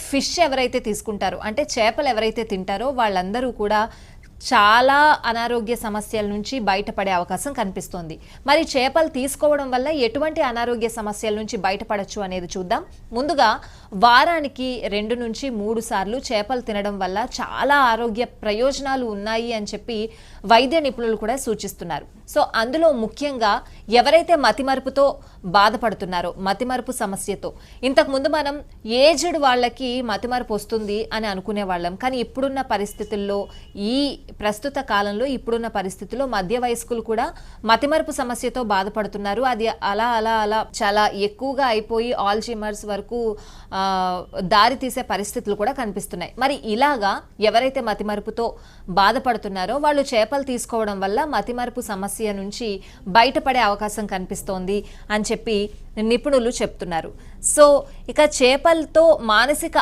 Fish ఎవరైతే తీసుకుంటారో అంటే చేపలు ఎవరైతే తింటారో వాళ్ళందరూ కూడా చాలా అనారోగ్య సమస్యల నుంచి బయటపడే అవకాశం కనిపిస్తోంది. మరి చేపలు తీసుకోవడం వల్ల ఎటువంటి అనారోగ్య సమస్యల నుంచి బయటపడచ్చు అనేది చూద్దాం. ముందుగా వారానికి 2 నుంచి 3 సార్లు చేపలు తినడం వల్ల చాలా ఆరోగ్య ప్రయోజనాలు ఉన్నాయి అని చెప్పి వైద్య నిపుణులు కూడా సూచిస్తున్నారు. సో అందులో ముఖ్యంగా ఎవరైతే మతిమరుపుతో బాధపడుతున్నారో, మతిమరుపు సమస్యతో, ఇంతకుముందు మనం ఏజ్డ్ వాళ్ళకి మతిమరుపు వస్తుంది అని అనుకునే వాళ్ళం. కానీ ఇప్పుడున్న పరిస్థితుల్లో, ఈ ప్రస్తుత కాలంలో ఇప్పుడున్న పరిస్థితుల్లో మధ్య వయస్కులు కూడా మతిమరుపు సమస్యతో బాధపడుతున్నారు. అది అలా అలా అలా చాలా ఎక్కువగా అయిపోయి ఆల్జీమర్స్ వరకు దారి తీసే పరిస్థితులు కూడా కనిపిస్తున్నాయి. మరి ఇలాగా ఎవరైతే మతిమరుపుతో బాధపడుతున్నారో వాళ్ళు చేపలు తీసుకోవడం వల్ల మతిమరుపు సమస్య నుంచి బయటపడే అవకాశం కనిపిస్తోంది అని చెప్పి నిపుణులు చెప్తున్నారు. సో ఇక చేపలతో మానసిక